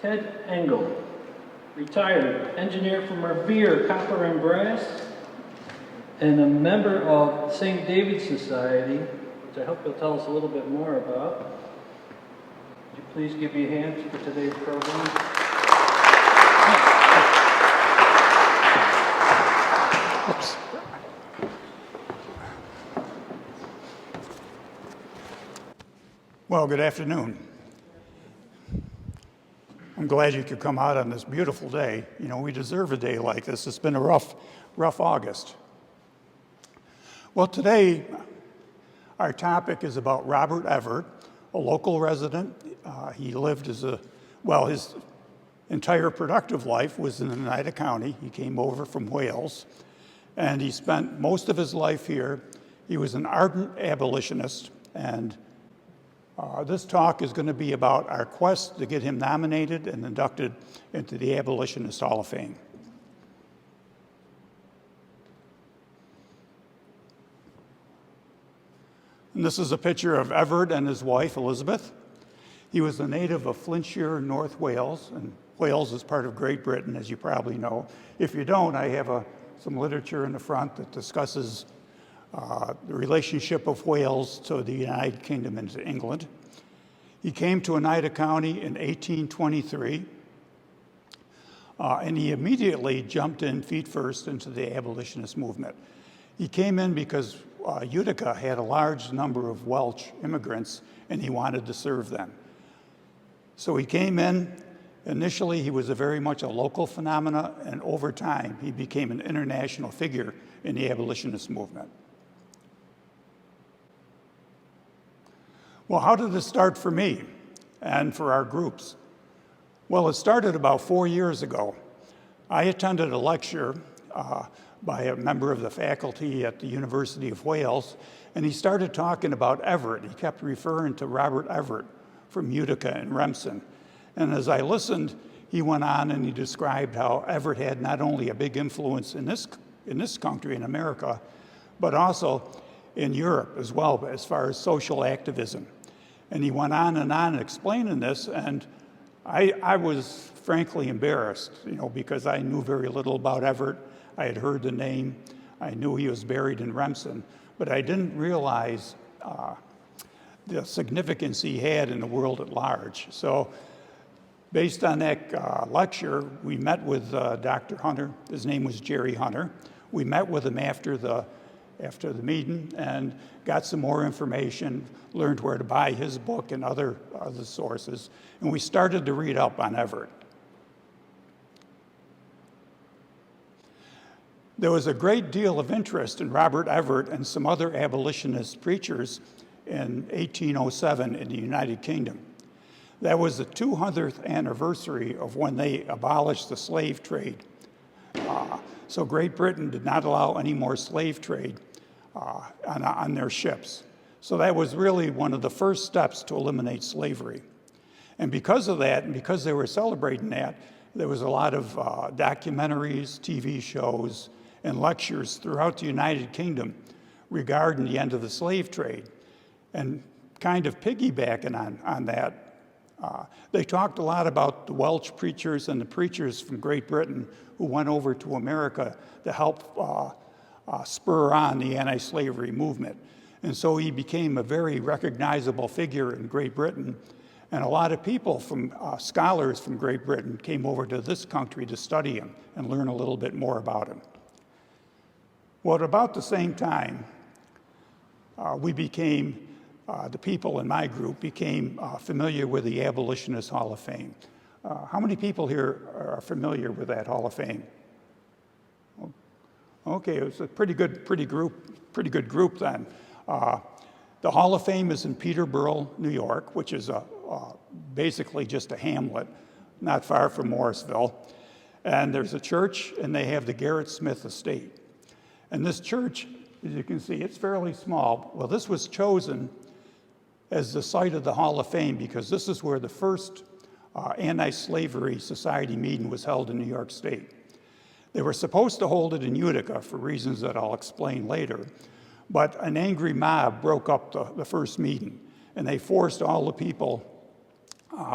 Ted Engle, retired engineer from Revere Copper and Brass, and a member of Sint David Society, which I hope you'll tell us a little bit more about. Would you please give me a hand for today's program? Oops. Well, good afternoon. I'm glad you could come out on this beautiful day. You know, we deserve a day like this. It's been a rough August. Well, today, our topic is about Robert Everett, a local resident. He lived his entire productive life was in Oneida County. He came over from Wales, and he spent most of his life here. He was an ardent abolitionist, and this talk is going to be about our quest to get him nominated and inducted into the Abolitionist Hall of Fame. And this is a picture of Everett and his wife, Elizabeth. He was a native of Flintshire, North Wales, and Wales is part of Great Britain, as you probably know. If you don't, I have some literature in the front that discusses the relationship of Wales to the United Kingdom and to England. He came to Oneida County in 1823, and he immediately jumped in feet first into the abolitionist movement. He came in because Utica had a large number of Welsh immigrants, and he wanted to serve them. So he came in. Initially, he was very much a local phenomena, and over time, he became an international figure in the abolitionist movement. Well, how did this start for me and for our groups? Well, it started about 4 years ago. I attended a lecture by a member of the faculty at the University of Wales, and he started talking about Everett. He kept referring to Robert Everett from Utica and Remsen. And as I listened, he went on and he described how Everett had not only a big influence in this country, in America, but also in Europe as well, as far as social activism. And he went on explaining this, and I was frankly embarrassed, because I knew very little about Everett. I had heard the name. I knew he was buried in Remsen, but I didn't realize the significance he had in the world at large. So based on that lecture, we met with Dr. Hunter. His name was Jerry Hunter. We met with him after the meeting and got some more information, learned where to buy his book and other sources, and we started to read up on Everett. There was a great deal of interest in Robert Everett and some other abolitionist preachers in 1807 in the United Kingdom. That was the 200th anniversary of when they abolished the slave trade. So Great Britain did not allow any more slave trade on their ships. So that was really one of the first steps to eliminate slavery. And because of that, and because they were celebrating that, there was a lot of documentaries, TV shows, and lectures throughout the United Kingdom regarding the end of the slave trade. And kind of piggybacking on that, they talked a lot about the Welsh preachers and the preachers from Great Britain who went over to America to help spur on the anti-slavery movement. And so he became a very recognizable figure in Great Britain. And a lot of people scholars from Great Britain came over to this country to study him and learn a little bit more about him. Well, at about the same time, the people in my group became familiar with the Abolitionist Hall of Fame. How many people here are familiar with that Hall of Fame? Okay, it was a pretty good group then. The Hall of Fame is in Peterborough, New York, which is basically just a hamlet, not far from Morrisville. And there's a church, and they have the Garrett Smith estate. And this church, as you can see, it's fairly small. Well, this was chosen as the site of the Hall of Fame because this is where the first anti-slavery society meeting was held in New York State. They were supposed to hold it in Utica for reasons that I'll explain later, but an angry mob broke up the first meeting, and they forced all the people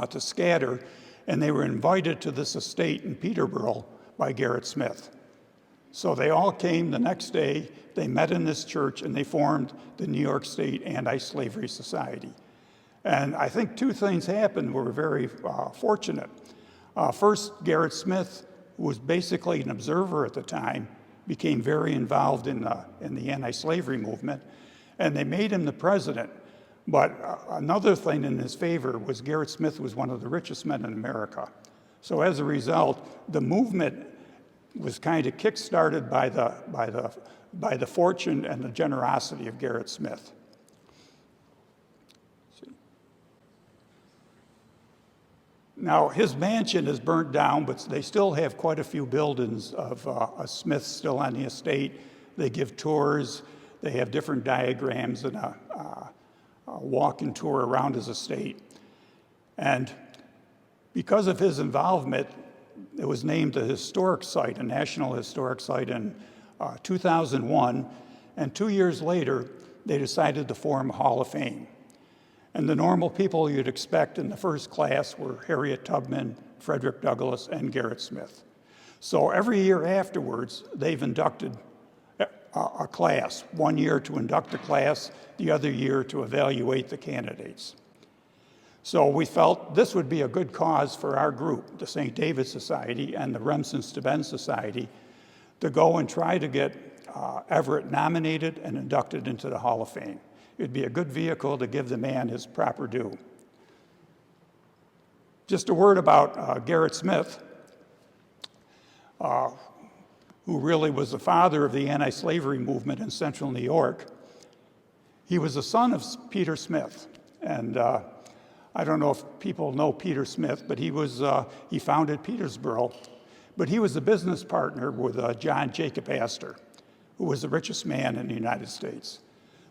to scatter, and they were invited to this estate in Peterborough by Garrett Smith. So they all came the next day, they met in this church, and they formed the New York State Anti-Slavery Society. And I think two things happened were very fortunate. First, Garrett Smith, who was basically an observer at the time, became very involved in the anti-slavery movement, and they made him the president. But another thing in his favor was Garrett Smith was one of the richest men in America. So as a result, the movement was kind of kick-started by the fortune and the generosity of Garrett Smith. Now, his mansion is burnt down, but they still have quite a few buildings of Smith still on the estate. They give tours. They have different diagrams and a walking tour around his estate. And because of his involvement, it was named a historic site, a National Historic Site in 2001. And 2 years later, they decided to form a Hall of Fame. And the normal people you'd expect in the first class were Harriet Tubman, Frederick Douglass, and Garrett Smith. So every year afterwards, they've inducted a class, 1 year to induct a class, the other year to evaluate the candidates. So we felt this would be a good cause for our group, the Sint David Society and the Remsen-Steuben Society, to go and try to get Everett nominated and inducted into the Hall of Fame. It'd be a good vehicle to give the man his proper due. Just a word about Garrett Smith, who really was the father of the anti-slavery movement in central New York. He was the son of Peter Smith, and I don't know if people know Peter Smith, but he founded Petersboro, but he was a business partner with John Jacob Astor, who was the richest man in the United States.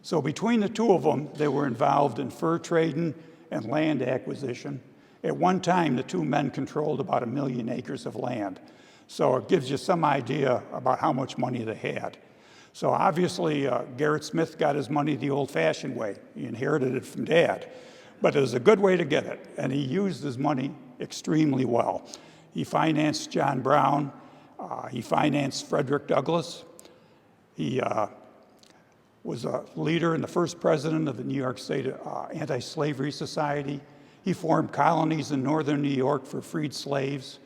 So between the two of them, they were involved in fur trading and land acquisition. At one time, the two men controlled about 1 million acres of land. So it gives you some idea about how much money they had. So obviously, Garrett Smith got his money the old-fashioned way. He inherited it from Dad. But it was a good way to get it, and he used his money extremely well. He financed John Brown. He financed Frederick Douglass. He was a leader and the first president of the New York State Anti-Slavery Society. He formed colonies in northern New York for freed slaves.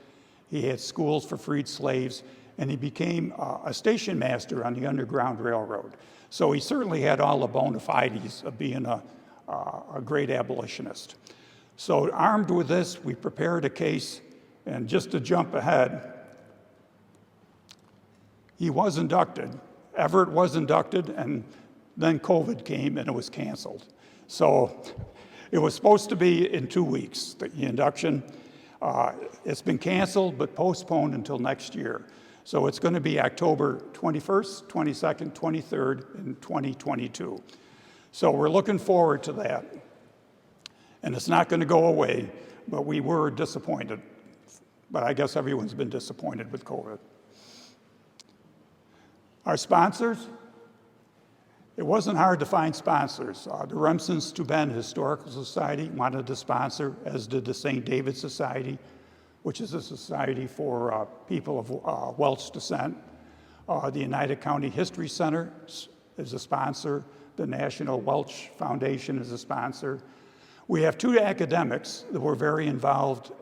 He had schools for freed slaves, and he became a station master on the Underground Railroad. So he certainly had all the bona fides of being a great abolitionist. So armed with this, we prepared a case, and just to jump ahead, he was inducted. Everett was inducted, and then COVID came and it was canceled. So it was supposed to be in 2 weeks, the induction. It's been canceled but postponed until next year. So it's going to be October 21st, 22nd, 23rd in 2022. So we're looking forward to that. And it's not going to go away, but we were disappointed. But I guess everyone's been disappointed with COVID. Our sponsors, it wasn't hard to find sponsors. The Remsen-Steuben Historical Society wanted to sponsor, as did the Sint David Society, which is a society for people of Welsh descent. The Oneida County History Center is a sponsor. The National Welsh Foundation is a sponsor. We have two academics that were very involved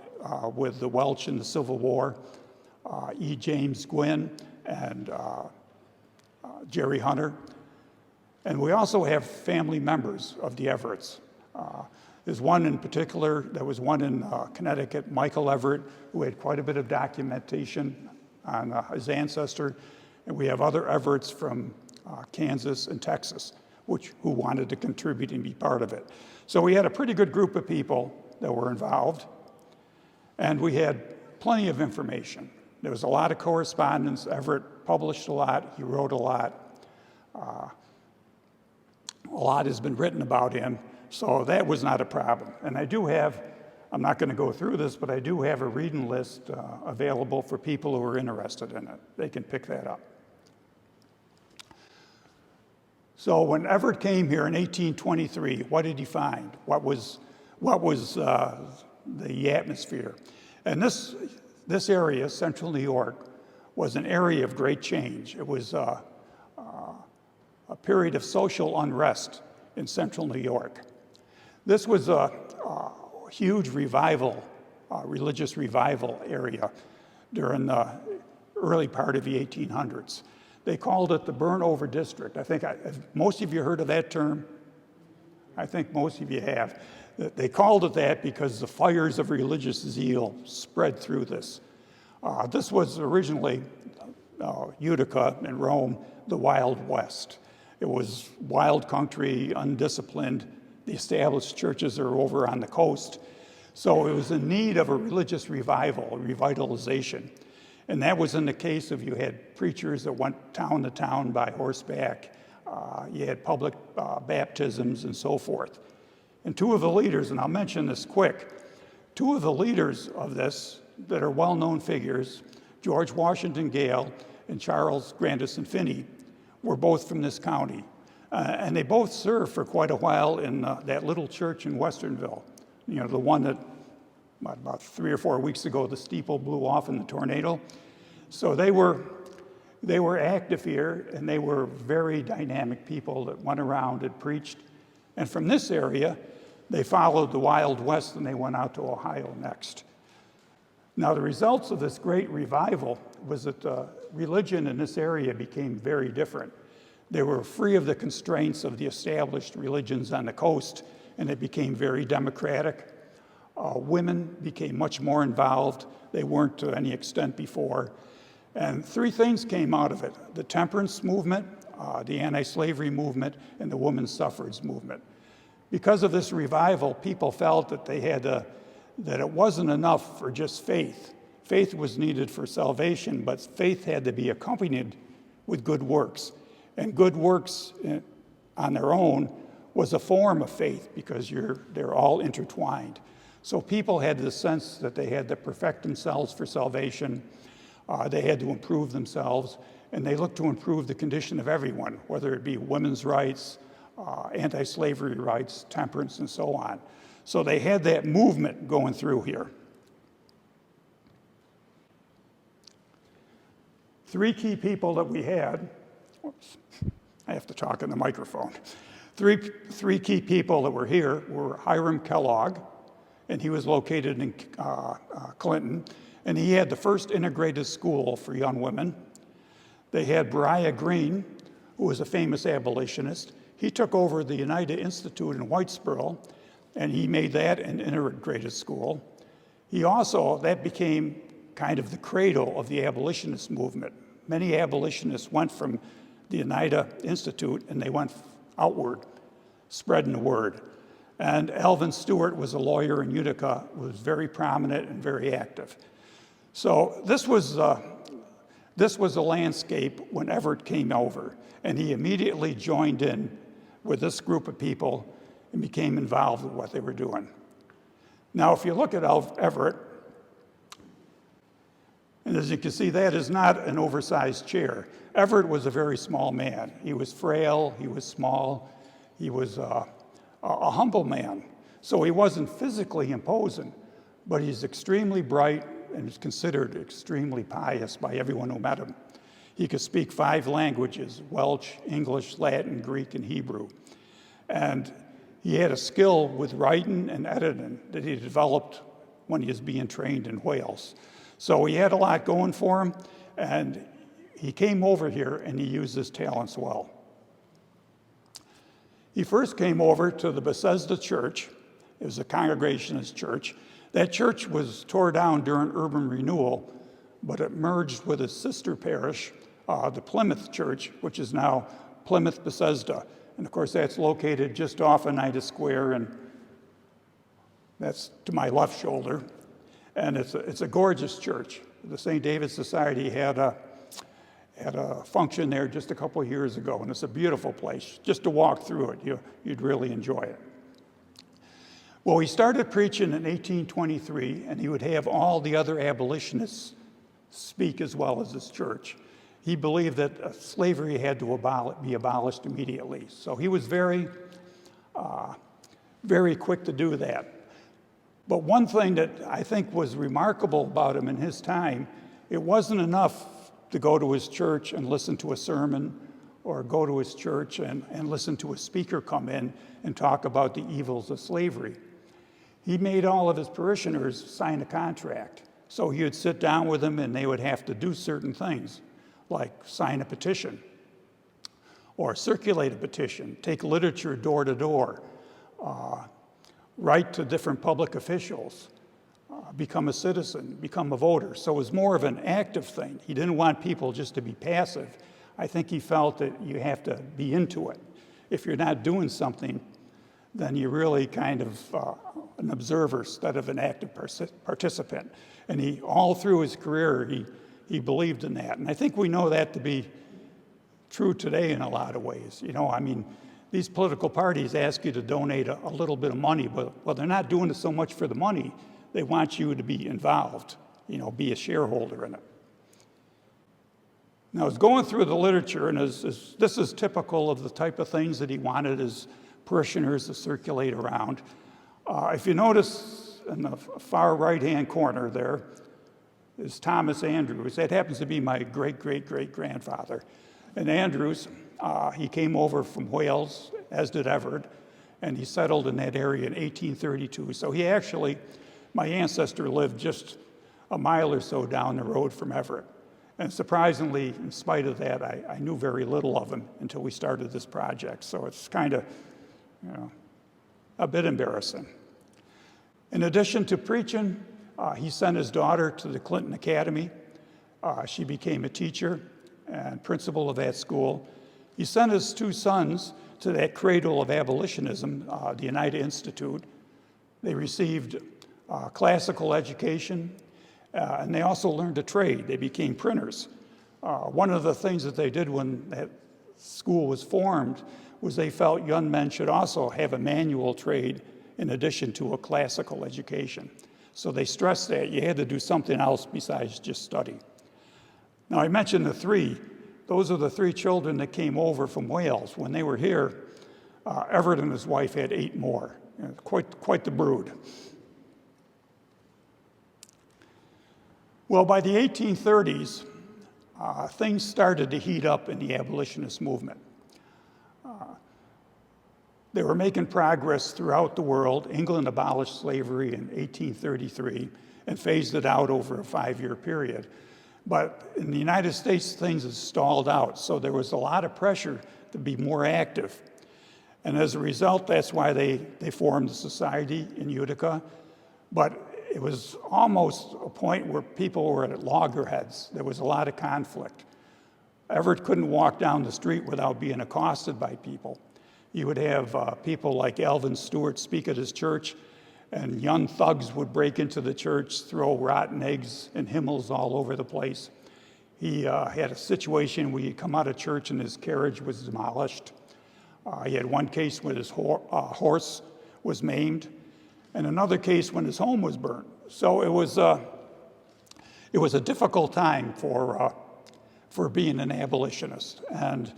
with the Welsh in the Civil War, E. James Gwynn and Jerry Hunter. And we also have family members of the Everetts. There's one in particular, there was one in Connecticut, Michael Everett, who had quite a bit of documentation on his ancestor. And we have other Everetts from Kansas and Texas, who wanted to contribute and be part of it. So we had a pretty good group of people that were involved. And we had plenty of information. There was a lot of correspondence. Everett published a lot. He wrote a lot. A lot has been written about him, so that was not a problem. And I do have, I'm not going to go through this, but I do have a reading list available for people who are interested in it. They can pick that up. So when Everett came here in 1823, what did he find? What was the atmosphere? And this area, central New York, was an area of great change. It was a period of social unrest in central New York. This was a huge revival, religious revival area during the early part of the 1800s. They called it the burn-over district. I think most of you heard of that term. I think most of you have. They called it that because the fires of religious zeal spread through this. This was originally Utica and Rome, the Wild West. It was wild country, undisciplined. The established churches are over on the coast. So it was in need of a religious revival, a revitalization. And that was in the case of you had preachers that went town to town by horseback. You had public baptisms and so forth. And two of the leaders, and I'll mention this quick, two of the leaders of this that are well-known figures, George Washington Gale and Charles Grandison Finney, were both from this county. And they both served for quite a while in that little church in Westernville. You know, the one that about 3 or 4 weeks ago, the steeple blew off in the tornado. So they were active here, and they were very dynamic people that went around and preached. And from this area, they followed the Wild West, and they went out to Ohio next. Now, the results of this great revival was that religion in this area became very different. They were free of the constraints of the established religions on the coast, and it became very democratic. Women became much more involved. They weren't to any extent before. And three things came out of it: the temperance movement, the anti-slavery movement, and the women's suffrage movement. Because of this revival, people felt that that it wasn't enough for just faith. Faith was needed for salvation, but faith had to be accompanied with good works. And good works on their own was a form of faith because they're all intertwined. So people had the sense that they had to perfect themselves for salvation. They had to improve themselves, and they looked to improve the condition of everyone, whether it be women's rights, anti-slavery rights, temperance, and so on. So they had that movement going through here. Three key people that we had, whoops, I have to talk in the microphone. Three key people that were here were Hiram Kellogg, and he was located in Clinton, and he had the first integrated school for young women. They had Beriah Green, who was a famous abolitionist. He took over the Oneida Institute in Whitesboro, and he made that an integrated school. That became kind of the cradle of the abolitionist movement. Many abolitionists went from the Oneida Institute, and they went outward, spreading the word. And Alvin Stewart was a lawyer in Utica, was very prominent and very active. So this was a landscape when Everett came over, and he immediately joined in with this group of people and became involved with what they were doing. Now, if you look at Everett, and as you can see, that is not an oversized chair. Everett was a very small man. He was frail, he was small, he was a humble man. So he wasn't physically imposing, but he's extremely bright and is considered extremely pious by everyone who met him. He could speak 5 languages: Welsh, English, Latin, Greek, and Hebrew. And he had a skill with writing and editing that he developed when he was being trained in Wales. So he had a lot going for him, and he came over here and he used his talents well. He first came over to the Bethesda Church. It was a Congregationalist church. That church was tore down during urban renewal, but it merged with its sister parish, the Plymouth Church, which is now Plymouth Bethesda. And of course, that's located just off Oneida Square, and that's to my left shoulder. And it's a gorgeous church. The Sint David Society had a function there just a couple of years ago, and it's a beautiful place. Just to walk through it, you'd really enjoy it. Well, he started preaching in 1823, and he would have all the other abolitionists speak as well as his church. He believed that slavery had to be abolished immediately. So he was very, very quick to do that. But one thing that I think was remarkable about him in his time, it wasn't enough to go to his church and listen to a sermon, or go to his church and listen to a speaker come in and talk about the evils of slavery. He made all of his parishioners sign a contract. So he would sit down with them and they would have to do certain things, like sign a petition, or circulate a petition, take literature door to door, write to different public officials, become a citizen, become a voter. So it was more of an active thing. He didn't want people just to be passive. I think he felt that you have to be into it. If you're not doing something, then you're really kind of an observer instead of an active participant. And he, all through his career, he believed in that. And I think we know that to be true today in a lot of ways. You know, I mean, these political parties ask you to donate a little bit of money, but well, they're not doing it so much for the money. They want you to be involved, you know, be a shareholder in it. Now, I was going through the literature, and this is typical of the type of things that he wanted his parishioners to circulate around. If you notice in the far right-hand corner there is Thomas Andrews. That happens to be my great-great-great-grandfather. And Andrews, he came over from Wales, as did Everett, and he settled in that area in 1832. So he actually, my ancestor lived just a mile or so down the road from Everett. And surprisingly, in spite of that, I knew very little of him until we started this project. So it's kind of, you know, a bit embarrassing. In addition to preaching, he sent his daughter to the Clinton Academy. She became a teacher and principal of that school. He sent his two sons to that cradle of abolitionism, the Oneida Institute. They received classical education, and they also learned a trade. They became printers. One of the things that they did when that school was formed was they felt young men should also have a manual trade in addition to a classical education. So they stressed that you had to do something else besides just study. Now, I mentioned the three. Those are the three children that came over from Wales. When they were here, Everett and his wife had 8 more. You know, quite the brood. Well, by the 1830s, things started to heat up in the abolitionist movement. They were making progress throughout the world. England abolished slavery in 1833 and phased it out over a 5-year period. But in the United States, things had stalled out, so there was a lot of pressure to be more active. And as a result, that's why they formed the society in Utica. But it was almost a point where people were at loggerheads. There was a lot of conflict. Everett couldn't walk down the street without being accosted by people. You would have people like Alvin Stewart speak at his church, and young thugs would break into the church, throw rotten eggs and Himmels all over the place. He had a situation where he'd come out of church and his carriage was demolished. He had one case when his horse was maimed, and another case when his home was burned. So it was a difficult time for being an abolitionist. And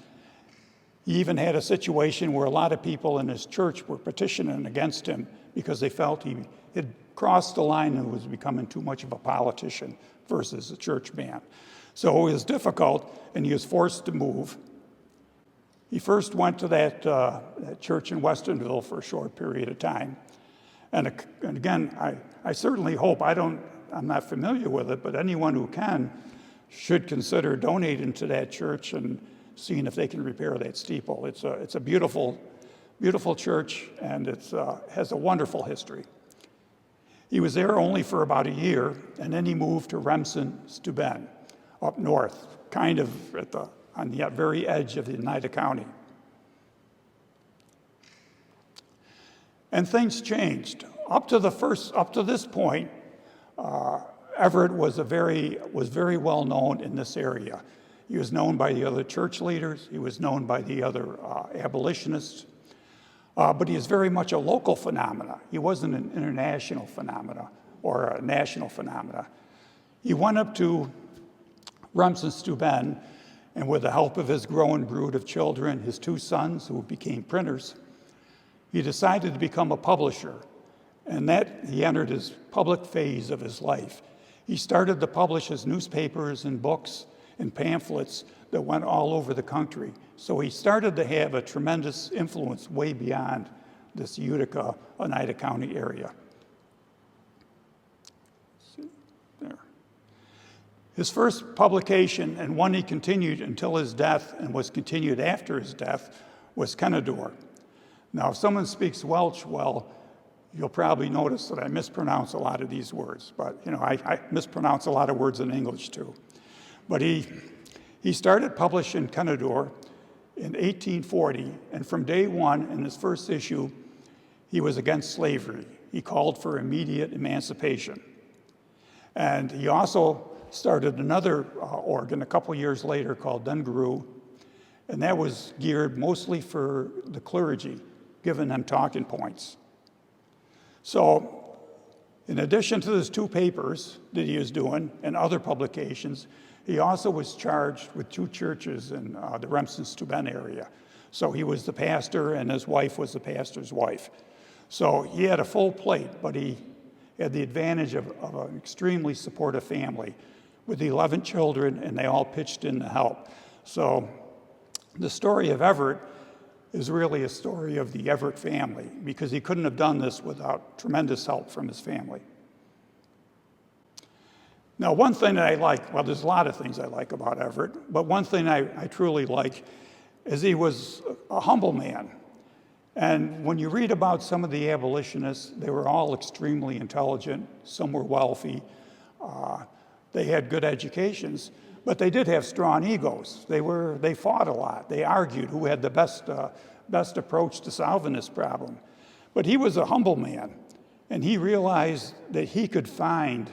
he even had a situation where a lot of people in his church were petitioning against him because they felt he had crossed the line and was becoming too much of a politician versus a church man. So it was difficult, and he was forced to move. He first went to that church in Westonville for a short period of time. And again, I certainly hope, I'm not familiar with it, but anyone who can should consider donating to that church and seeing if they can repair that steeple. It's a beautiful, beautiful church, and it has a wonderful history. He was there only for about a year, and then he moved to Remsen-Steuben, up north, kind of on the very edge of the Oneida County. And things changed. Up to this point, Everett was very well known in this area. He was known by the other church leaders. He was known by the other abolitionists. But he is very much a local phenomena. He wasn't an international phenomena or a national phenomena. He went up to Remsen-Steuben, and with the help of his growing brood of children, his 2 sons who became printers, he decided to become a publisher. And that he entered his public phase of his life. He started to publish his newspapers and books and pamphlets that went all over the country. So he started to have a tremendous influence way beyond this Utica, Oneida County area. There. His first publication, and one he continued until his death and was continued after his death, was Kenadore. Now, if someone speaks Welsh well, you'll probably notice that I mispronounce a lot of these words, but I mispronounce a lot of words in English too. But he started publishing Kenadore in 1840, and from day one in his first issue, he was against slavery. He called for immediate emancipation. And he also started another organ a couple years later called Dungaroo, and that was geared mostly for the clergy, giving them talking points. So, in addition to those two papers that he was doing and other publications, he also was charged with two churches in the Remsen-Steuben area. So he was the pastor, and his wife was the pastor's wife. So he had a full plate, but he had the advantage of an extremely supportive family with 11 children, and they all pitched in to help. So the story of Everett is really a story of the Everett family, because he couldn't have done this without tremendous help from his family. Now, one thing that I like, well, there's a lot of things I like about Everett, but one thing I truly like is he was a humble man. And when you read about some of the abolitionists, they were all extremely intelligent. Some were wealthy. They had good educations, but they did have strong egos. They fought a lot. They argued who had the best approach to solving this problem. But he was a humble man, and he realized that he could find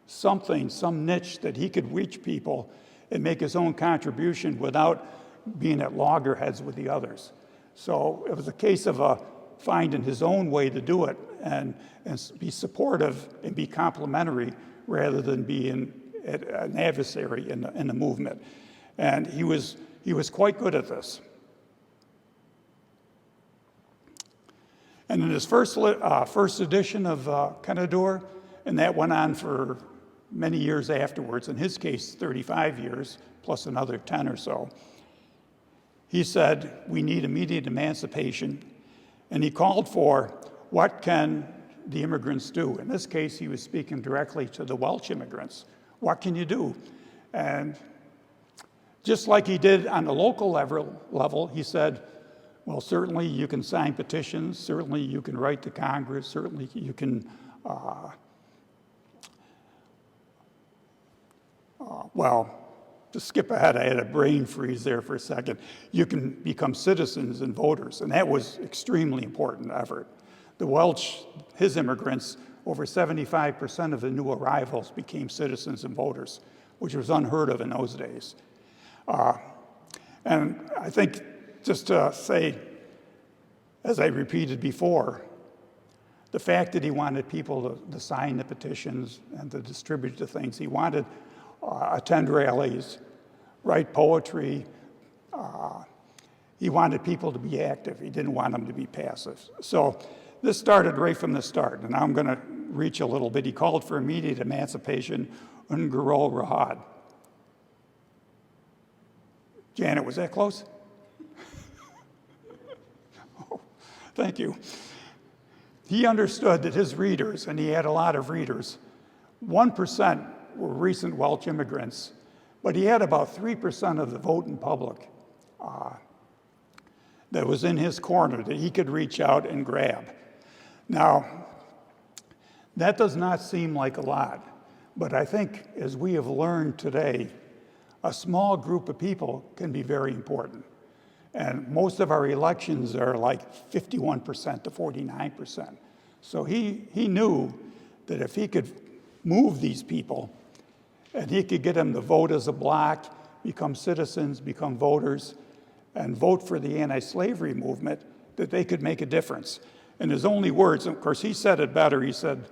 something, some niche that he could reach people and make his own contribution without being at loggerheads with the others. So it was a case of finding his own way to do it and be supportive and be complementary rather than being an adversary in the movement. And he was quite good at this. And in his first edition of Kenadore, and that went on for many years afterwards, in his case 35 years, plus another 10 or so, he said, we need immediate emancipation, and he called for what can the immigrants do. In this case, he was speaking directly to the Welsh immigrants. What can you do? And just like he did on the local level, he said, well, certainly you can sign petitions, certainly you can write to Congress, certainly you can, to skip ahead, I had a brain freeze there for a second. You can become citizens and voters, and that was extremely important effort. The Welsh, his immigrants, over 75% of the new arrivals became citizens and voters, which was unheard of in those days. And I think, just to say, as I repeated before, the fact that he wanted people to sign the petitions and to distribute the things, he wanted attend rallies, write poetry. He wanted people to be active. He didn't want them to be passive. So this started right from the start, and now I'm going to reach a little bit. He called for immediate emancipation, Ungaro Rahad. Janet, was that close? Oh, thank you. He understood that his readers, and he had a lot of readers, 1% were recent Welsh immigrants, but he had about 3% of the voting public that was in his corner that he could reach out and grab. Now, that does not seem like a lot, but I think as we have learned today, a small group of people can be very important. And most of our elections are like 51% to 49%. So he knew that if he could move these people, and he could get them to vote as a bloc, become citizens, become voters, and vote for the anti-slavery movement, that they could make a difference. In his only words, of course, he said it better. He said,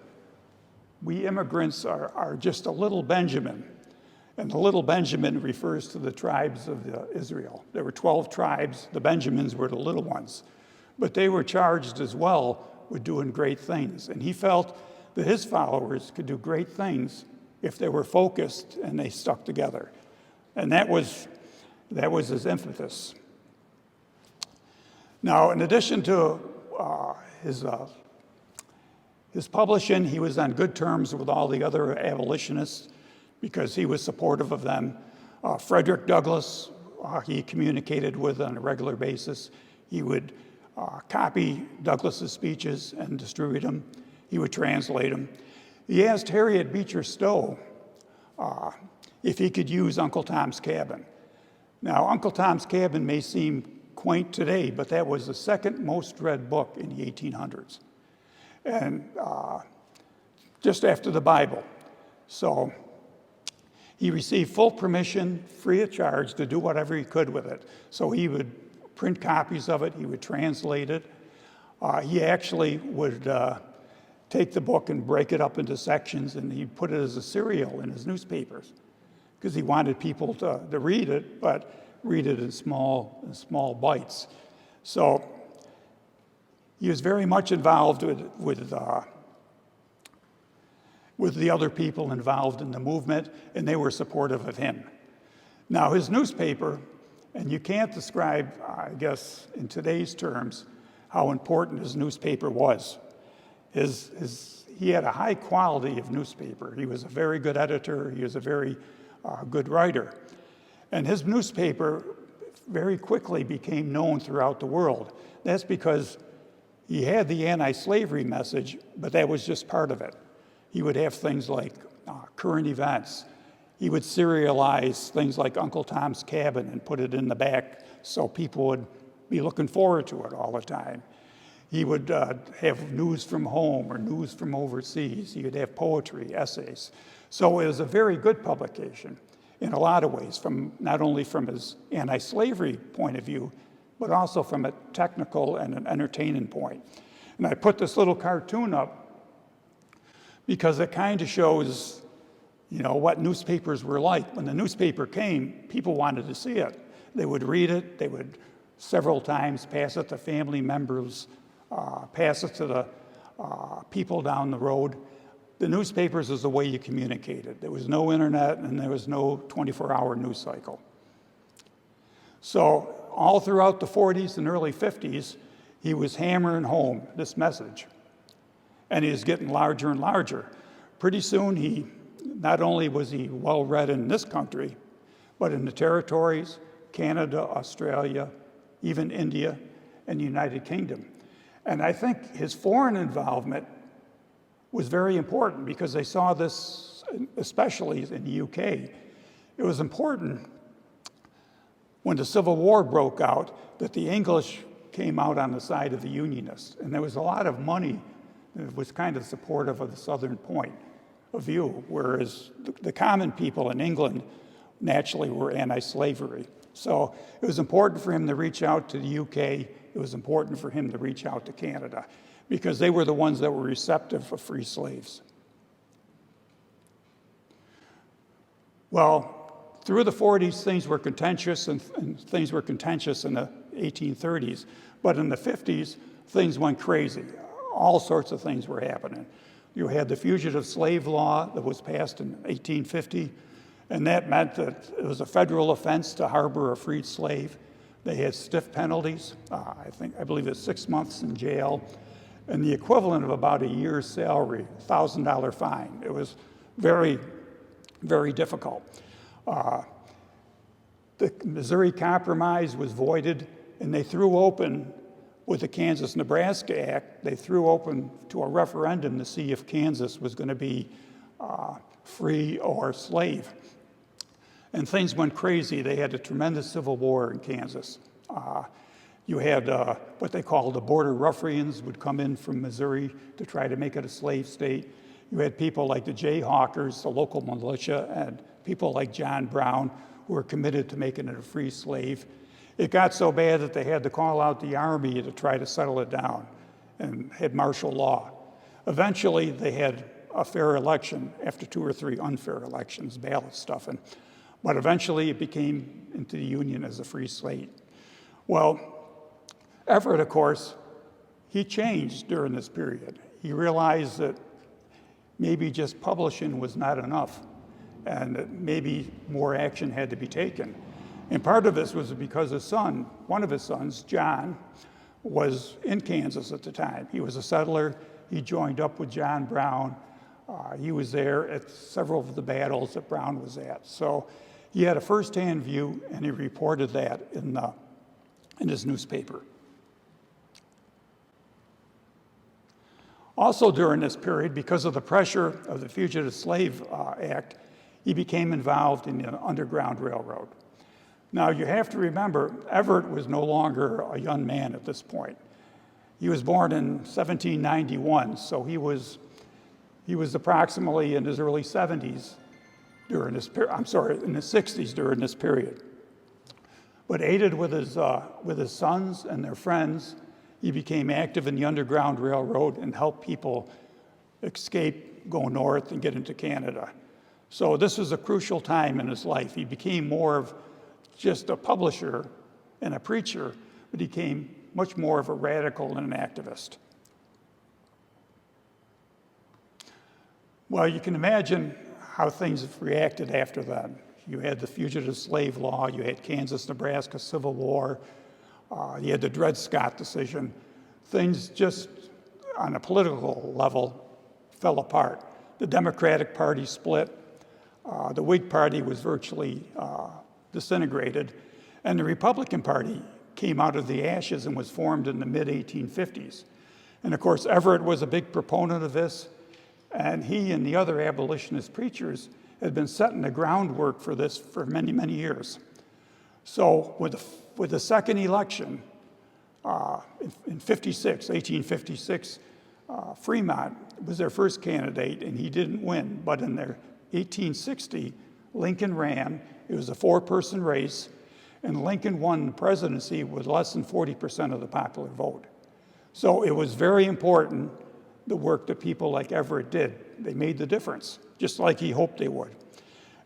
we immigrants are just a little Benjamin. And the little Benjamin refers to the tribes of Israel. There were 12 tribes. The Benjamins were the little ones. But they were charged as well were doing great things. And he felt that his followers could do great things if they were focused and they stuck together. And that was his impetus. Now, in addition to his publishing, he was on good terms with all the other abolitionists because he was supportive of them. Frederick Douglass, he communicated with on a regular basis. He would copy Douglass's speeches and distribute them. He would translate them. He asked Harriet Beecher Stowe if he could use Uncle Tom's Cabin. Now, Uncle Tom's Cabin may seem quaint today, but that was the second most read book in the 1800s, and just after the Bible. So he received full permission, free of charge, to do whatever he could with it. So he would print copies of it, he would translate it. He actually would take the book and break it up into sections, and he'd put it as a serial in his newspapers because he wanted people to read it, but read it in small bites. So he was very much involved with the other people involved in the movement, and they were supportive of him. Now, his newspaper, and you can't describe, I guess, in today's terms, how important his newspaper was. He had a high quality of newspaper. He was a very good editor. He was a very good writer. And his newspaper very quickly became known throughout the world. That's because he had the anti-slavery message, but that was just part of it. He would have things like current events. He would serialize things like Uncle Tom's Cabin and put it in the back so people would be looking forward to it all the time. He would have news from home or news from overseas. He would have poetry, essays. So it was a very good publication in a lot of ways, not only from his anti-slavery point of view, but also from a technical and an entertaining point. And I put this little cartoon up because it kind of shows, what newspapers were like. When the newspaper came, people wanted to see it. They would read it. They would several times pass it to family members, pass it to the people down the road. The newspapers is the way you communicated. There was no internet and there was no 24-hour news cycle. So all throughout the 40s and early 50s, he was hammering home this message. And he was getting larger and larger. Pretty soon, not only was he well-read in this country, but in the territories, Canada, Australia, even India, and the United Kingdom. And I think his foreign involvement was very important because they saw this, especially in the UK. It was important when the Civil War broke out that the English came out on the side of the Unionists. And there was a lot of money that was kind of supportive of the Southern point of view, whereas the common people in England naturally were anti-slavery. So it was important for him to reach out to the UK. It was important for him to reach out to Canada because they were the ones that were receptive of free slaves. Well, through the 40s, things were contentious, and things were contentious in the 1830s. But in the 50s, things went crazy. All sorts of things were happening. You had the Fugitive Slave Law that was passed in 1850, and that meant that it was a federal offense to harbor a freed slave. They had stiff penalties. I believe it's 6 months in jail, and the equivalent of about a year's salary, $1,000 fine. It was very, very difficult. The Missouri Compromise was voided, and they threw open, with the Kansas-Nebraska Act, they threw open to a referendum to see if Kansas was going to be free or slave. And things went crazy. They had a tremendous civil war in Kansas. You had what they called the border ruffians would come in from Missouri to try to make it a slave state. You had people like the Jayhawkers, the local militia, and people like John Brown who were committed to making it a free slave. It got so bad that they had to call out the army to try to settle it down and had martial law. Eventually, they had a fair election after 2 or 3 unfair elections, ballot stuffing. But eventually, it became into the Union as a free state. Well, Everett, of course, he changed during this period. He realized that maybe just publishing was not enough and that maybe more action had to be taken. And part of this was because his son, one of his sons, John, was in Kansas at the time. He was a settler. He joined up with John Brown. He was there at several of the battles that Brown was at. So he had a firsthand view, and he reported that in his newspaper. Also during this period, because of the pressure of the Fugitive Slave Act, he became involved in the Underground Railroad. Now you have to remember, Everett was no longer a young man at this point. He was born in 1791, so he was approximately in his early 70s during this period. I'm sorry, in his 60s during this period. But aided with his sons and their friends, he became active in the Underground Railroad and helped people escape, go north, and get into Canada. So this was a crucial time in his life. He became more of just a publisher and a preacher, but he became much more of a radical and an activist. Well, you can imagine how things have reacted after that. You had the Fugitive Slave Law, you had Kansas-Nebraska Civil War, you had the Dred Scott decision. Things just on a political level fell apart. The Democratic Party split. The Whig Party was virtually disintegrated, and the Republican Party came out of the ashes and was formed in the mid-1850s. And of course, Everett was a big proponent of this, and he and the other abolitionist preachers had been setting the groundwork for this for many, many years. So with the second election in 1856, Fremont was their first candidate, and he didn't win. But in their 1860, Lincoln ran. It was a four-person race, and Lincoln won the presidency with less than 40% of the popular vote. So it was very important, the work that people like Everett did. They made the difference, just like he hoped they would.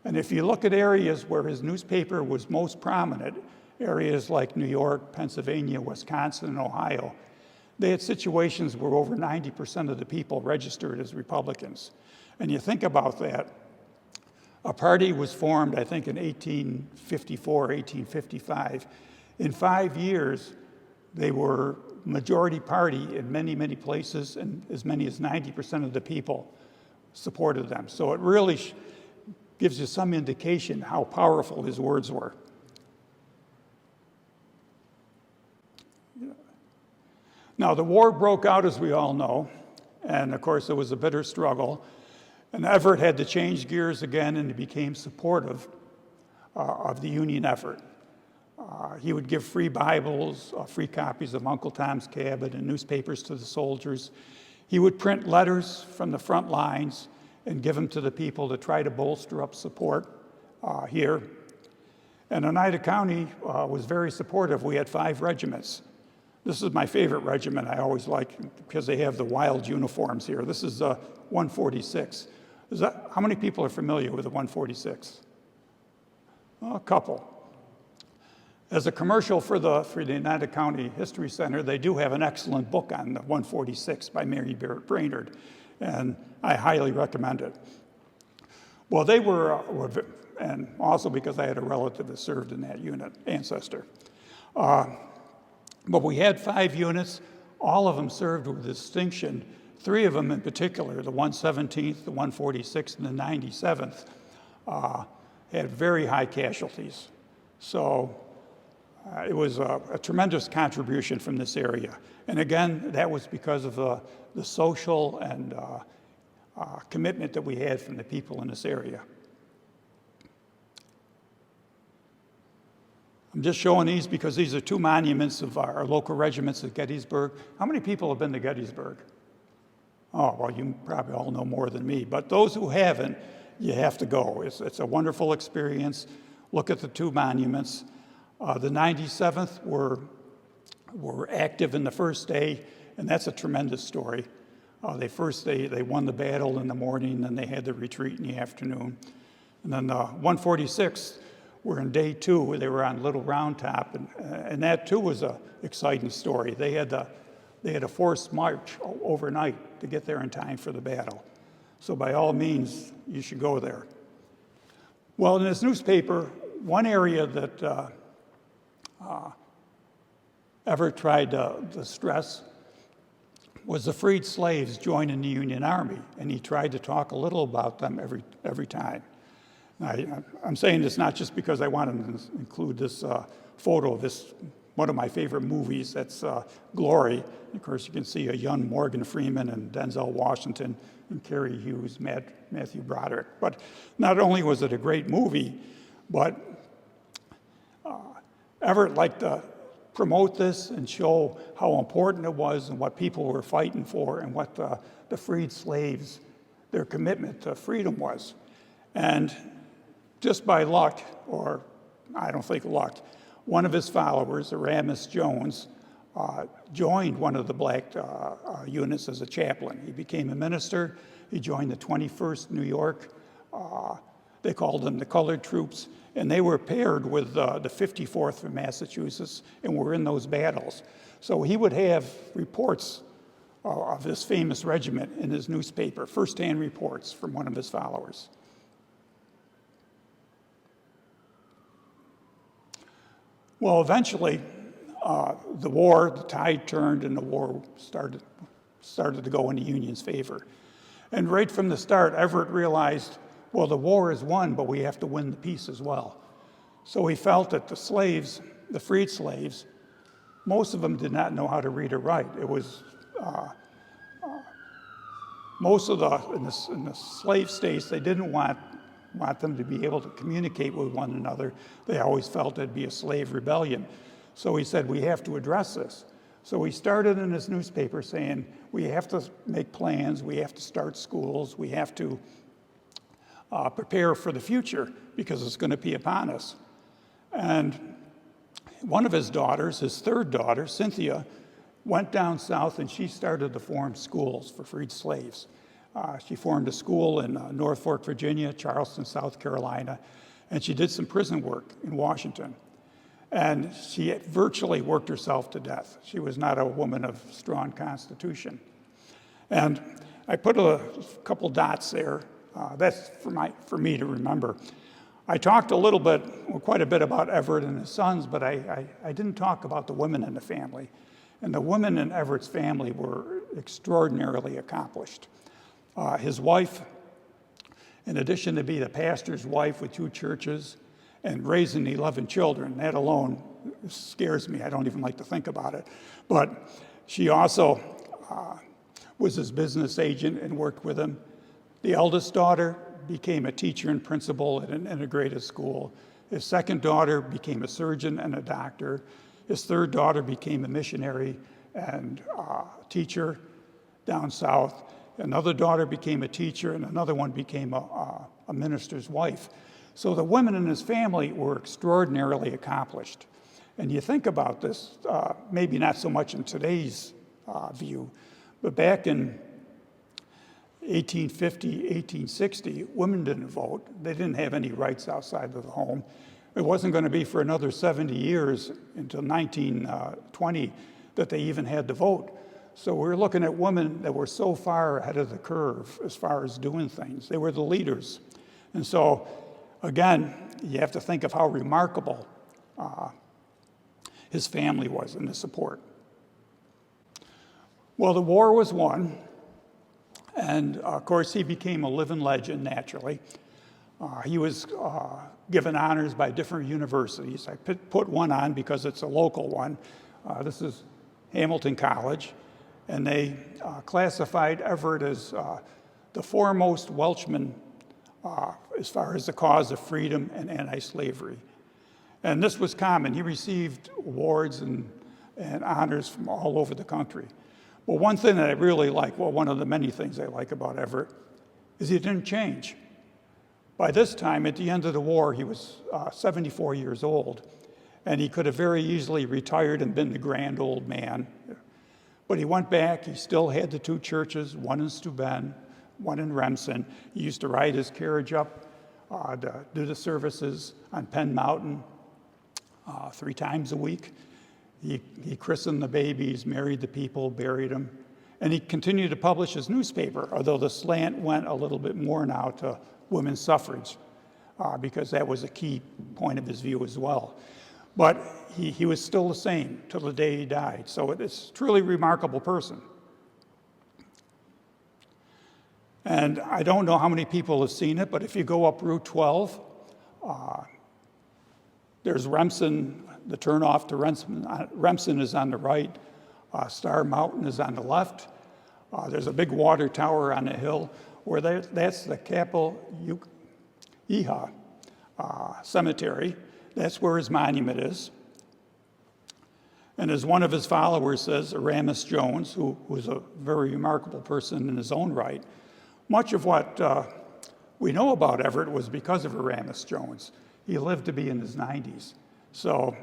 And if you look at areas where his newspaper was most prominent, areas like New York, Pennsylvania, Wisconsin, and Ohio, they had situations where over 90% of the people registered as Republicans. And you think about that, a party was formed, I think, in 1854, 1855. In 5 years, they were majority party in many, many places, and as many as 90% of the people supported them. So it really gives you some indication how powerful his words were. Now, the war broke out, as we all know, and of course, it was a bitter struggle. And Everett had to change gears again, and he became supportive of the Union effort. He would give free Bibles, free copies of Uncle Tom's Cabin, and newspapers to the soldiers. He would print letters from the front lines and give them to the people to try to bolster up support here. And Oneida County was very supportive. We had 5 regiments. This is my favorite regiment. I always like because they have the wild uniforms here. This is 146. How many people are familiar with the 146? A couple. As a commercial for the Oneida County History Center, they do have an excellent book on the 146 by Mary Brainerd, and I highly recommend it. Well, they were and also because I had a relative that served in that unit, ancestor. But we had 5 units. All of them served with distinction. 3 of them in particular, the 117th, the 146th, and the 97th, had very high casualties. So it was a tremendous contribution from this area. And again, that was because of the social and commitment that we had from the people in this area. I'm just showing these because these are 2 monuments of our local regiments at Gettysburg. How many people have been to Gettysburg? Oh, well, you probably all know more than me, but those who haven't, you have to go. It's a wonderful experience. Look at the 2 monuments. The 97th were active in the first day, and that's a tremendous story. They won the battle in the morning, then they had the retreat in the afternoon. And then the 146th were in day 2, where they were on Little Round Top, and that too was an exciting story. They had the they had a forced march overnight to get there in time for the battle. So by all means, you should go there. Well, in this newspaper, one area that Everett tried to stress was the freed slaves joining the Union Army, and he tried to talk a little about them every time. I'm saying this not just because I wanted to include this photo of this, one of my favorite movies, that's Glory. Of course, you can see a young Morgan Freeman and Denzel Washington and Carrie Hughes, Matthew Broderick. But not only was it a great movie, but Everett liked to promote this and show how important it was and what people were fighting for and what the freed slaves, their commitment to freedom was. And just by luck, or I don't think luck, one of his followers, Aramis Jones, joined one of the black units as a chaplain. He became a minister. He joined the 21st New York. They called them the Colored Troops, and they were paired with the 54th from Massachusetts and were in those battles. So he would have reports of this famous regiment in his newspaper, firsthand reports from one of his followers. Well, eventually, the tide turned and the war started to go in the Union's favor. And right from the start, Everett realized, well, the war is won, but we have to win the peace as well. So he felt that the slaves, the freed slaves, most of them did not know how to read or write. It was, most of in the slave states, they didn't want them to be able to communicate with one another. They always felt it'd be a slave rebellion. So he said, we have to address this. So he started in his newspaper saying, we have to make plans, we have to start schools, we have to prepare for the future because it's going to be upon us. And one of his daughters, his third daughter, Cynthia, went down south and she started to form schools for freed slaves. She formed a school in North Fork, Virginia, Charleston, South Carolina, and she did some prison work in Washington. And she virtually worked herself to death. She was not a woman of strong constitution. And I put a couple dots there. That's for me to remember. I talked quite a bit about Everett and his sons, but I didn't talk about the women in the family. And the women in Everett's family were extraordinarily accomplished. His wife, in addition to being a pastor's wife with 2 churches and raising 11 children, that alone scares me. I don't even like to think about it. But she also was his business agent and worked with him. The eldest daughter became a teacher and principal at an integrated school. His second daughter became a surgeon and a doctor. His third daughter became a missionary and teacher down south. Another daughter became a teacher, and another one became a minister's wife. So the women in his family were extraordinarily accomplished. And you think about this, maybe not so much in today's view, but back in 1850, 1860, women didn't vote. They didn't have any rights outside of the home. It wasn't going to be for another 70 years until 1920 that they even had to vote. So we're looking at women that were so far ahead of the curve as far as doing things. They were the leaders. And so, again, you have to think of how remarkable his family was in the support. Well, the war was won. And, of course, he became a living legend, naturally. He was given honors by different universities. I put one on because it's a local one. This is Hamilton College. And they classified Everett as the foremost Welshman as far as the cause of freedom and anti-slavery. And this was common. He received awards and honors from all over the country. Well, one thing that I really like, one of the many things I like about Everett, is he didn't change. By this time, at the end of the war, he was 74 years old, and he could have very easily retired and been the grand old man. But he went back. He still had the 2 churches, one in Steuben, one in Remsen. He used to ride his carriage up to do the services on Penn Mountain 3 times a week. He christened the babies, married the people, buried them, and he continued to publish his newspaper, although the slant went a little bit more now to women's suffrage, because that was a key point of his view as well. But he was still the same till the day he died. So it's a truly remarkable person. And I don't know how many people have seen it, but if you go up Route 12, there's Remsen, the turnoff to Remsen is on the right, Star Mountain is on the left. There's a big water tower on the hill where that's the Capel Iha cemetery. That's where his monument is. And as one of his followers says, Aramis Jones, who was a very remarkable person in his own right, much of what we know about Everett was because of Aramis Jones. He lived to be in his 90s. So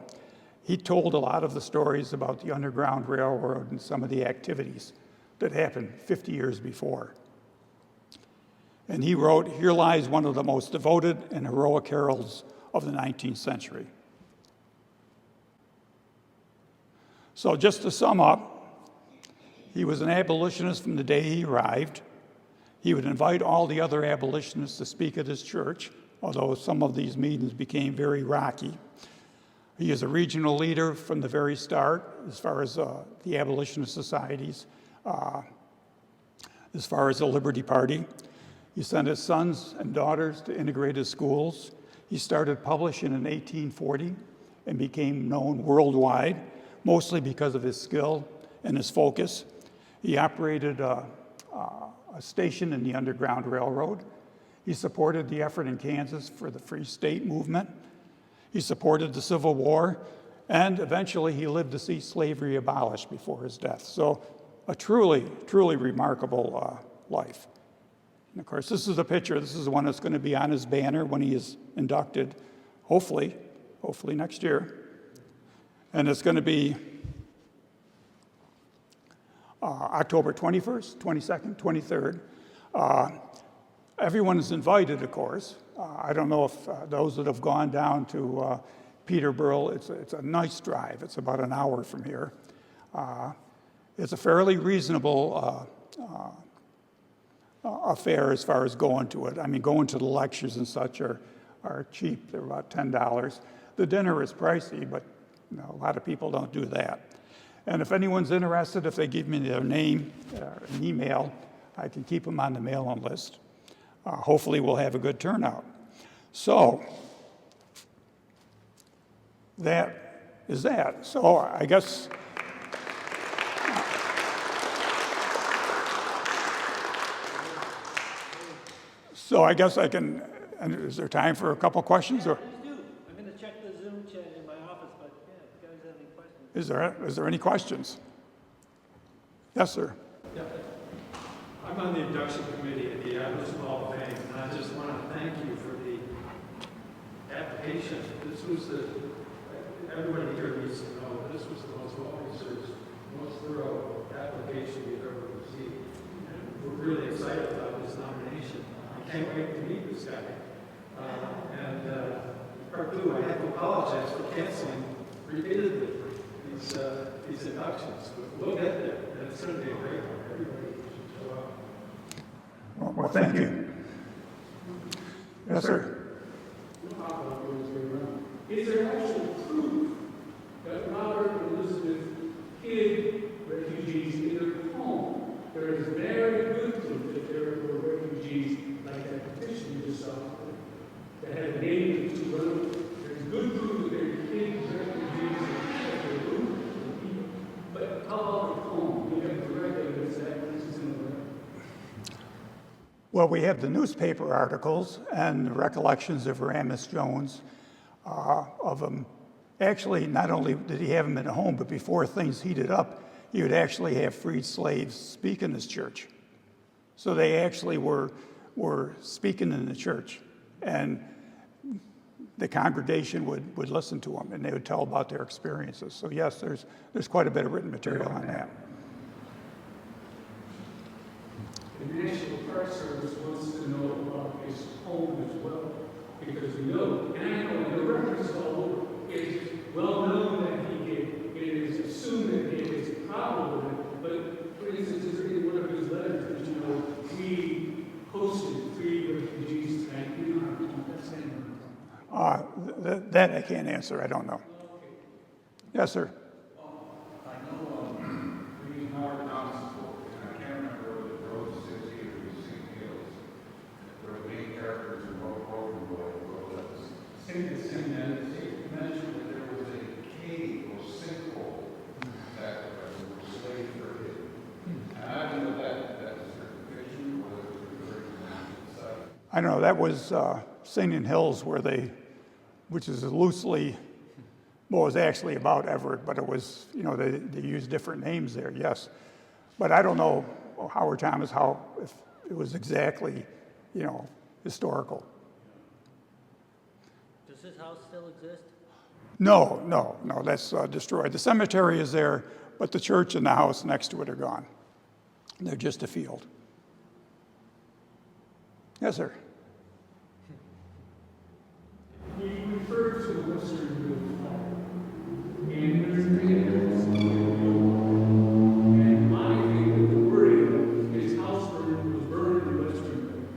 he told a lot of the stories about the Underground Railroad and some of the activities that happened 50 years before. And he wrote, "Here lies one of the most devoted and heroic heralds of the 19th century." So just to sum up, he was an abolitionist from the day he arrived. He would invite all the other abolitionists to speak at his church, although some of these meetings became very rocky. He is a regional leader from the very start, as far as the abolitionist societies, as far as the Liberty Party. He sent his sons and daughters to integrated schools. He started publishing in 1840 and became known worldwide, mostly because of his skill and his focus. He operated a station in the Underground Railroad. He supported the effort in Kansas for the Free State movement. He supported the Civil War, and eventually he lived to see slavery abolished before his death. So a truly, truly remarkable life. And of course, this is a picture. This is the one that's going to be on his banner when he is inducted, hopefully next year. And it's going to be October 21st, 22nd, 23rd. Everyone is invited, of course. I don't know if those that have gone down to Peterborough, it's a nice drive. It's about an hour from here. It's a fairly reasonable affair as far as going to it. I mean, going to the lectures and such are cheap. They're about $10. The dinner is pricey, but a lot of people don't do that. And if anyone's interested, if they give me their name or an email, I can keep them on the mailing list. Hopefully we'll have a good turnout. So that is that. So I guess I can, is there time for a couple questions? Or? Please do. I'm going to check the Zoom chat in my office, but yeah, if you guys have any questions. Is there any questions? Yes, sir. Yeah. I'm on the induction committee at the Abolitionist Hall of Fame, and I just want to thank you for the application. This was everybody here needs to know, this was the most well-researched, most thorough application we've ever received. And we're really excited about this nomination. I can't wait to meet this guy. Part two, I have to apologize for canceling repeatedly these inductions, but we'll get there, and it's going to be a great one. Everybody should show up. Well, thank you. Yes, sir. Is there actual proof that Robert and Elizabeth hid refugees in their home? There is very good proof that there were refugees, like that petition you just saw, that had the name of the two brothers. There's good proof that they hid refugees in their room. But how about the home? Do you have direct evidence that this is in the record? Well, we have the newspaper articles and the recollections of Aramis Jones of him. Actually, not only did he have him in a home, but before things heated up, he would actually have freed slaves speak in his church. So they actually were speaking in the church, and the congregation would listen to them, and they would tell about their experiences. So yes, there's quite a bit of written material on that. The National Park Service wants to know about his home as well, because we know, and I know the records all over, it's well known that he hid in his That I can't answer. I don't know. Yes, sir. I know we more Council, and I can't remember whether the road 60 or St. Hills, where the main characters in Broken Boy wrote that mentioned that there was a cave or sinkhole that was slaves were hidden. And I don't know if that was a fiction or whether it was referring to the actual site. I don't know. That was Singing Hills, which is loosely, well, it was actually about Everett, but it was, they used different names there, yes. But I don't know, Howard Thomas, if it was exactly, historical. Does this house still exist? No, that's destroyed. The cemetery is there, but the church and the house next to it are gone. They're just a field. Yes, sir. We refer to the Western Village Fire, and there's three areas. And my favorite, the wording, his house was burned in the Western Village.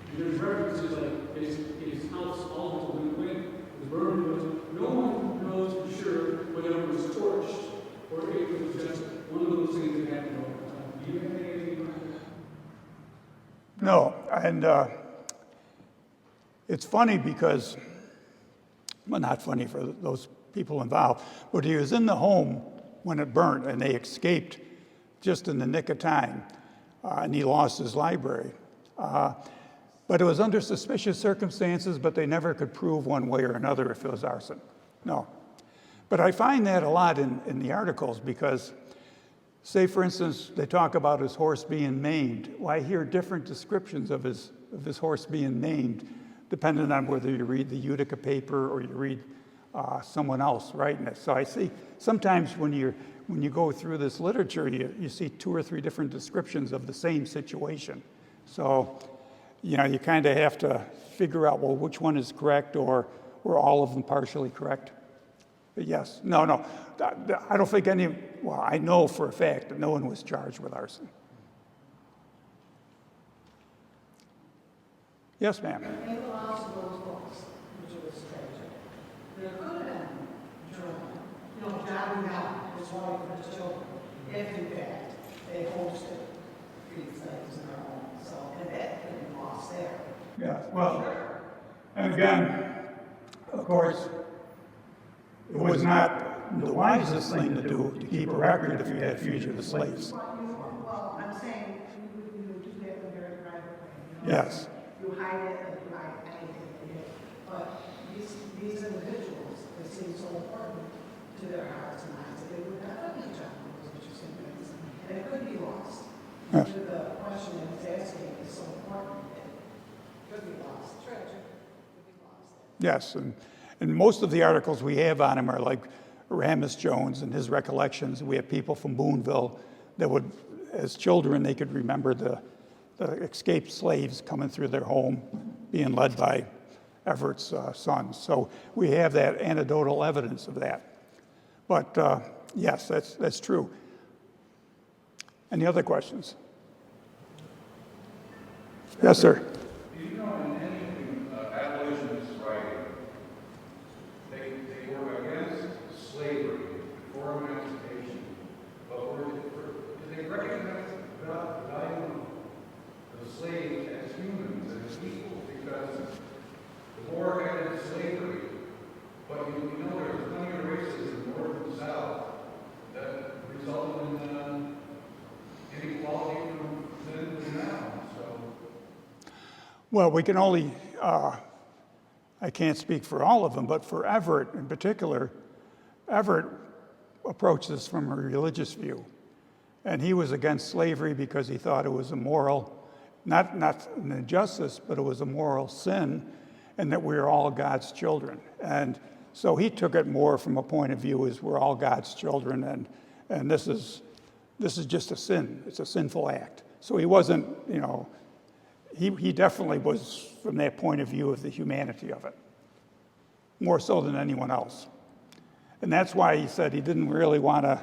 And there's references like his house ultimately was burned in the Western. No one knows for sure whether it was torched or if it was just one of those things that happened all the time. Do you have anything like that? No, and it's funny because, well, not funny for those people involved, but he was in the home when it burned, and they escaped just in the nick of time, and he lost his library. But it was under suspicious circumstances, but they never could prove one way or another if it was arson. No. But I find that a lot in the articles because, say, for instance, they talk about his horse being maimed. Well, I hear different descriptions of his horse being maimed, depending on whether you read the Utica paper or you read someone else writing it. So I see sometimes when you go through this literature, you see 2 or 3 different descriptions of the same situation. So, you kind of have to figure out, well, which one is correct or were all of them partially correct? But yes, no, I don't think I know for a fact that no one was charged with arson. Yes, ma'am. In the last of those books, which was tragic, there could have been children, jotting down his wife and his children, if in fact they hosted freed slaves in their home. So, and that could be lost there. Yeah, well, and again, of course, it was not the wisest thing to do to keep a record if you had fugitive slaves. Well, I'm saying you would do that in a very private way. Yes. You hide it, and you hide anything they did. But these individuals, they seem so important to their hearts and minds that they would definitely check on those interesting things. And it could be lost. Yes. The question that he's asking is so important that it could be lost. Tragic. It could be lost. Yes, and most of the articles we have on him are like Ramus Jones and his recollections. We have people from Boonville that would, as children, they could remember the escaped slaves coming through their home, being led by Everett's sons. So we have that anecdotal evidence of that. But yes, that's true. Any other questions? Yes, sir. Do you know in any abolitionist writing, they were against slavery, for emancipation, but did they recognize the value of the slaves as humans, as equals? Because the war ended slavery, but you know there was plenty of races in the North and South that resulted in inequality from then to now. Well, we can only, I can't speak for all of them, but for Everett in particular, Everett approached this from a religious view. And he was against slavery because he thought it was a moral, not an injustice, but it was a moral sin, and that we are all God's children. And so he took it more from a point of view as we're all God's children, and this is just a sin. It's a sinful act. So he wasn't, he definitely was from that point of view of the humanity of it, more so than anyone else. And that's why he said he didn't really want to,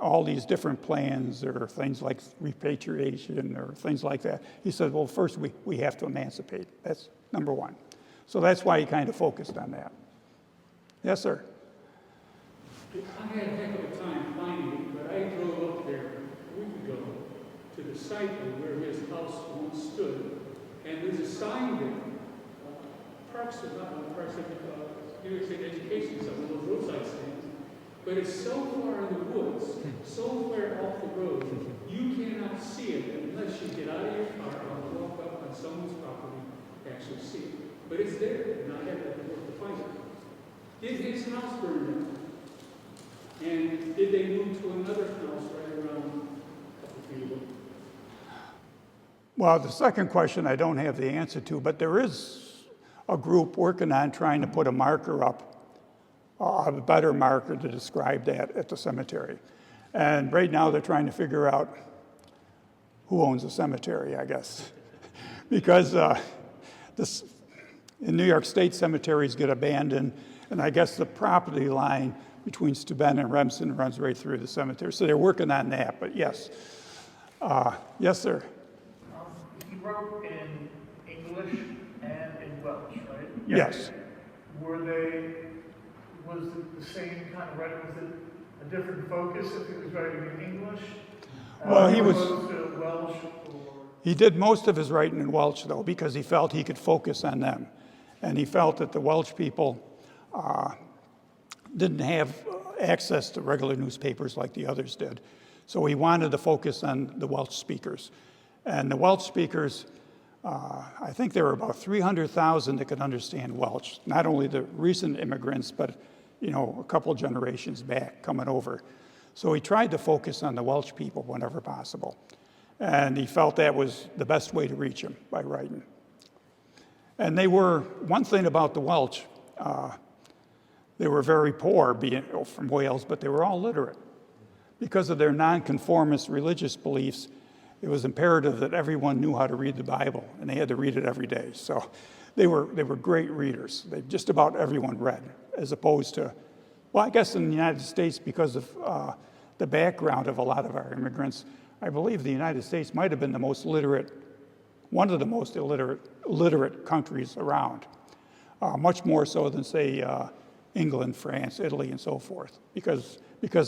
all these different plans or things like repatriation or things like that. He said, well, first we have to emancipate. That's number one. So that's why he kind of focused on that. Yes, sir. I had a heck of a time finding it, but I drove up there a week ago to the site of where his house once stood, and there's a sign there, Parks of New York State Education, some of those roadside stands, but it's so far in the woods, so far off the road, you cannot see it unless you get out of your car and walk up on someone's property to actually see it. But it's there, and I have to work to find it. Did his house burn down? And did they move to another house right around a couple feet away? Well, the second question I don't have the answer to, but there is a group working on trying to put a marker up, a better marker to describe that at the cemetery. And right now they're trying to figure out who owns the cemetery, I guess. Because in New York State, cemeteries get abandoned, and I guess the property line between Steuben and Remsen runs right through the cemetery. So they're working on that, but yes. Yes, sir. He wrote in English and in Welsh, right? Yes. Was it the same kind of writing? Was it a different focus if he was writing in English? Well, he was. To Welsh or... He did most of his writing in Welsh, though, because he felt he could focus on them. And he felt that the Welsh people didn't have access to regular newspapers like the others did. So he wanted to focus on the Welsh speakers. And the Welsh speakers, I think there were about 300,000 that could understand Welsh, not only the recent immigrants, but a couple generations back coming over. So he tried to focus on the Welsh people whenever possible. And he felt that was the best way to reach them, by writing. And they were, one thing about the Welsh, they were very poor, being from Wales, but they were all literate. Because of their nonconformist religious beliefs, it was imperative that everyone knew how to read the Bible, and they had to read it every day. So they were great readers. Just about everyone read, as opposed to, well, I guess in the United States, because of the background of a lot of our immigrants, I believe the United States might have been the most literate, one of the most literate countries around, much more so than, say, England, France, Italy, and so forth, because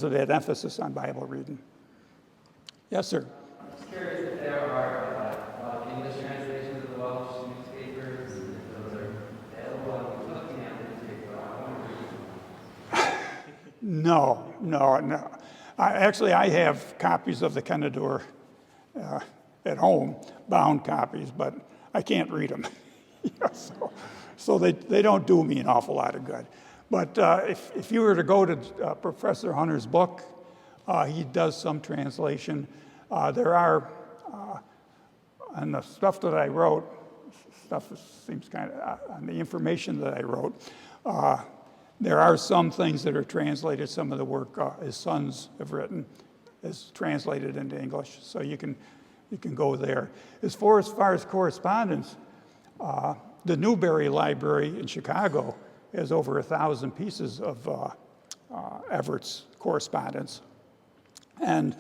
of that emphasis on Bible reading. Yes, sir. I'm just curious if there are English translations of the Welsh newspapers, if those are available. I'm looking at the newspaper. No. I have copies of the Kenadore at home, bound copies, but I can't read them. So they don't do me an awful lot of good. But if you were to go to Professor Hunter's book, he does some translation. There are, on the stuff that I wrote, seems kind of, on the information that I wrote, there are some things that are translated. Some of the work his sons have written is translated into English, so you can go there. As far as correspondence, the Newberry Library in Chicago has over 1,000 pieces of Everett's correspondence, and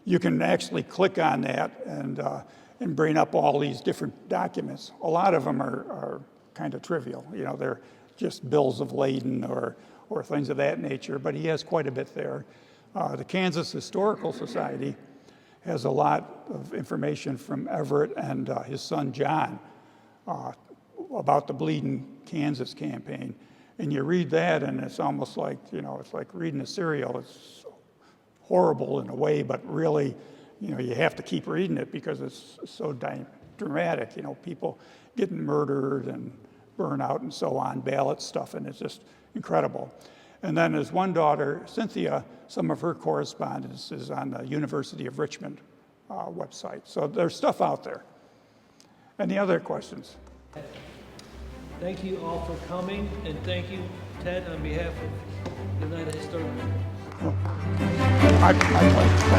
you can actually click on that and bring up all these different documents. A lot of them are kind of trivial. They're just bills of lading or things of that nature, but he has quite a bit there. The Kansas Historical Society has a lot of information from Everett and his son John about the Bleeding Kansas campaign. And you read that and it's almost like, it's like reading a serial. It's horrible in a way, but really, you have to keep reading it because it's so dramatic. People getting murdered and burned out and so on, ballot stuff, and it's just incredible. And then his one daughter, Cynthia, some of her correspondence is on the University of Richmond website. So there's stuff out there. Any other questions? Thank you all for coming, and thank you, Ted, on behalf of the Oneida Historical.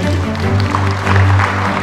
Thank you.